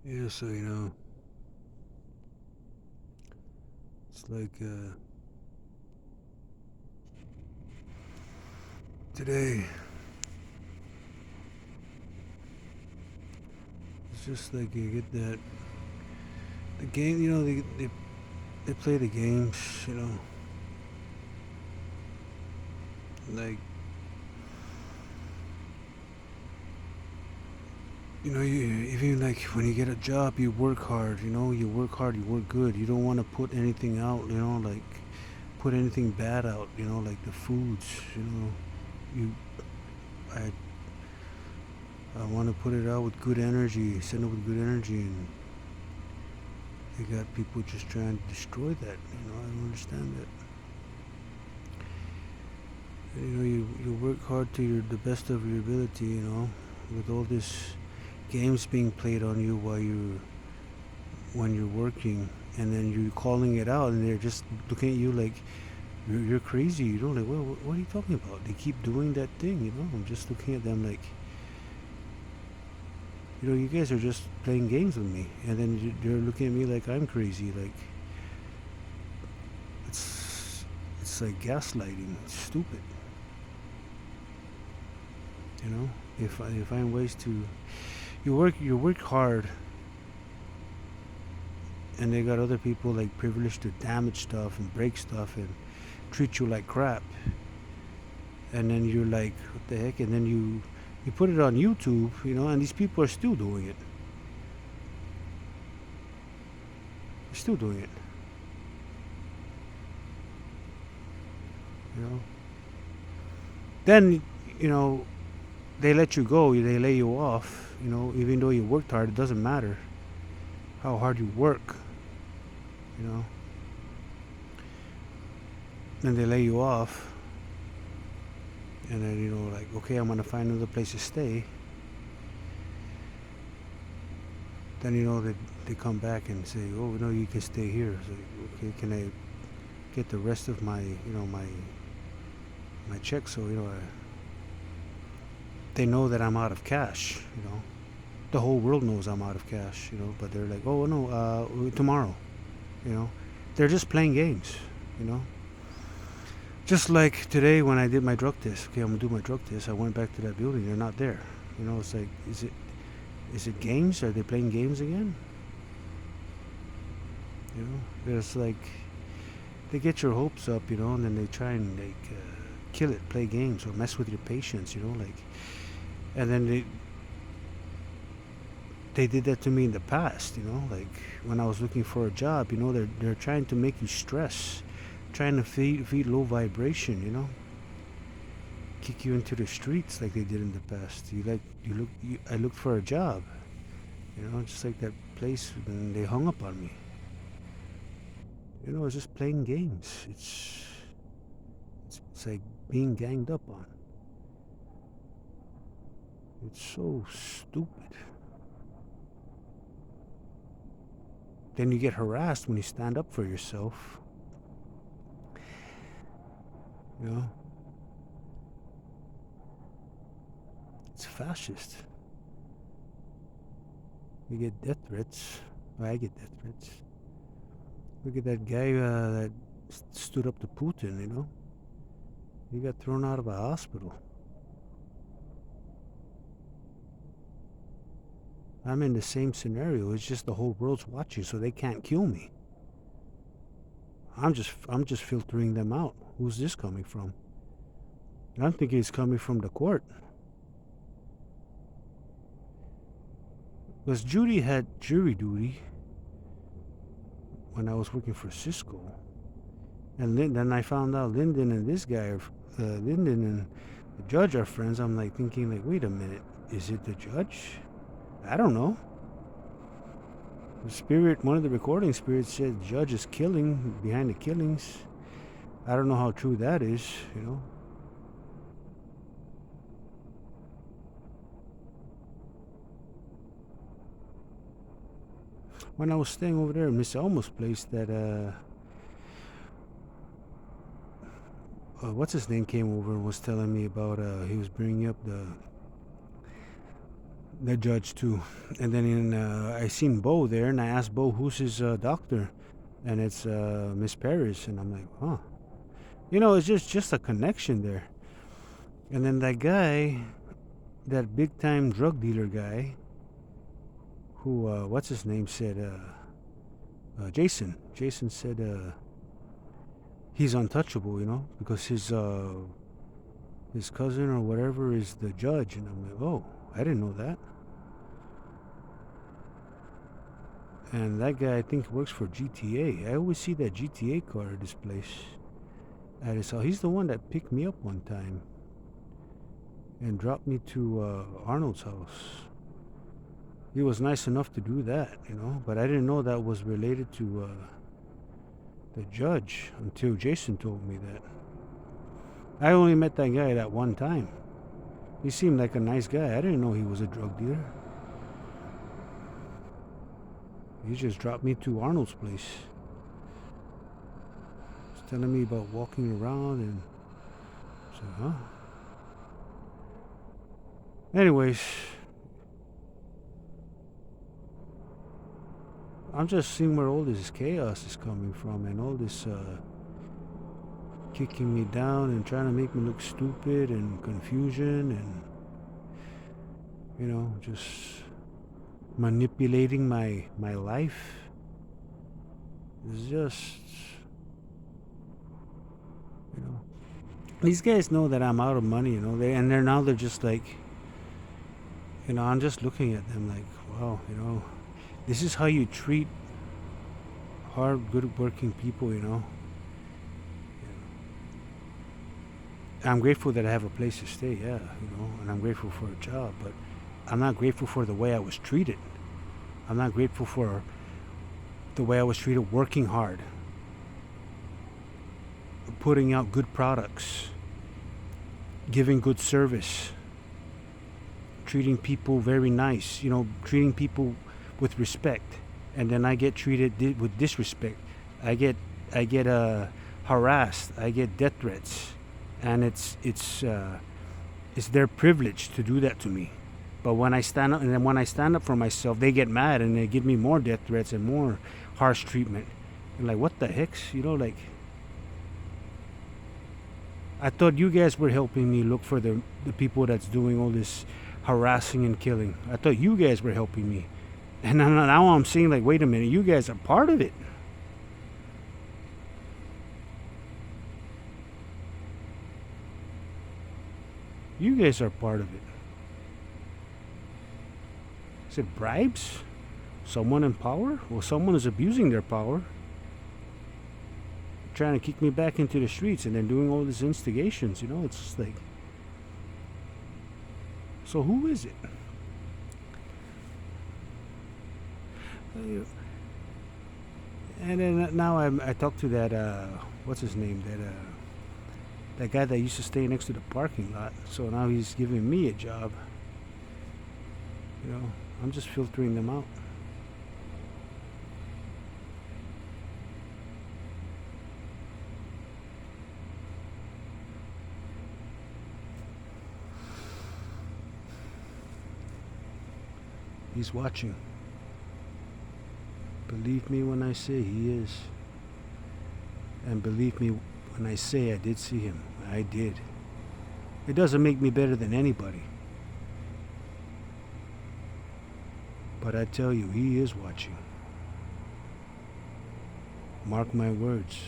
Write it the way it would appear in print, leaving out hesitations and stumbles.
Yeah, so it's like today. It's just like you get that the game. They play the games. Like you even like when you get a job, you work hard. You work hard, you work good. You don't want to put anything out. Like put anything bad out. Like the foods. You I I want to put it out with good energy. Send it with good energy, and you got people just trying to destroy that. I don't understand that. You work hard to the best of your ability. With all this games being played on you when you're working, and then you're calling it out, and they're just looking at you like you're crazy. Like, what are you talking about? They keep doing that thing. I'm just looking at them like, you guys are just playing games with me, and then they're looking at me like I'm crazy. Like it's it's like gaslighting. It's stupid. You know, if I find ways to you work hard, and they got other people like privileged to damage stuff and break stuff and treat you like crap, and then you're like, what the heck? And then you put it on YouTube, and these people are still doing it. They're still doing it. You know. Then you know they let you go. They lay you off. Even though you worked hard, it doesn't matter how hard you work. You know. Then they lay you off, and then like, okay, I'm gonna find another place to stay. Then they come back and say, oh no, you can stay here. So, okay, can I get the rest of my check? So they know that I'm out of cash. The whole world knows I'm out of cash. But they're like, oh no, tomorrow. You know, they're just playing games. You know, just like today when I did my drug test. Okay, I'm gonna do my drug test. I went back to that building. They're not there. It's like, is it games? Are they playing games again? It's like they get your hopes up, and then they try and like kill it, play games, or mess with your patience, like, and then they did that to me in the past, like when I was looking for a job, they're trying to make you stress, trying to feed low vibration, kick you into the streets like they did in the past. I looked for a job, just like that place, and they hung up on me. I was just playing games. It's like being ganged up on. It's so stupid. Then you get harassed when you stand up for yourself. You know, it's fascist. You get death threats. Well, I get death threats. Look at that guy that stood up to Putin. He got thrown out of a hospital. I'm in the same scenario. It's just the whole world's watching, so they can't kill me. I'm just filtering them out. Who's this coming from? I'm thinking it's coming from the court. Because Judy had jury duty when I was working for Cisco. And then I found out Lyndon and this guy, Lyndon and the judge are friends. I'm like thinking, like, wait a minute, is it the judge? I don't know. The spirit, one of the recording spirits said the judge is killing behind the killings. I don't know how true that is. When I was staying over there at Miss Elmo's place, that what's his name came over and was telling me about he was bringing up the judge too. And then I seen Bo there, and I asked Bo who's his doctor, and it's Miss Paris, and I'm like, huh. It's just a connection there. And then that guy, that big time drug dealer guy, who what's his name said, Jason. Jason said he's untouchable, because his cousin or whatever is the judge, and I'm like, oh, I didn't know that. And that guy, I think, works for GTA. I always see that GTA car at this place. At his house. He's the one that picked me up one time and dropped me to Arnold's house. He was nice enough to do that, but I didn't know that was related to the judge until Jason told me that. I only met that guy that one time. He seemed like a nice guy. I didn't know he was a drug dealer. He just dropped me to Arnold's place. He's telling me about walking around, and I said, huh? Anyways, I'm just seeing where all this chaos is coming from, and all this kicking me down and trying to make me look stupid, and confusion, and just manipulating my life. It's just, these guys know that I'm out of money, they're just like, I'm just looking at them like, wow, this is how you treat hard, good working people, I'm grateful that I have a place to stay, yeah, and I'm grateful for a job, but I'm not grateful for the way I was treated. I'm not grateful for the way I was treated working hard, putting out good products, giving good service, treating people very nice, treating people with respect, and then I get treated with disrespect. I get harassed. I get death threats, and it's their privilege to do that to me. But when I stand up for myself, they get mad and they give me more death threats and more harsh treatment. And like, what the heck, like, I thought you guys were helping me look for the people that's doing all this harassing and killing. I thought you guys were helping me. And now I'm seeing, like, wait a minute, you guys are part of it. You guys are part of it. Is it bribes? Someone in power? Well, someone is abusing their power, trying to kick me back into the streets, and then doing all these instigations. It's just like, so who is it? And then now I talked to that what's his name, that guy that used to stay next to the parking lot. So now he's giving me a job. I'm just filtering them out. He's watching. Believe me when I say he is. And believe me when I say I did see him. I did. It doesn't make me better than anybody. But I tell you, he is watching. Mark my words.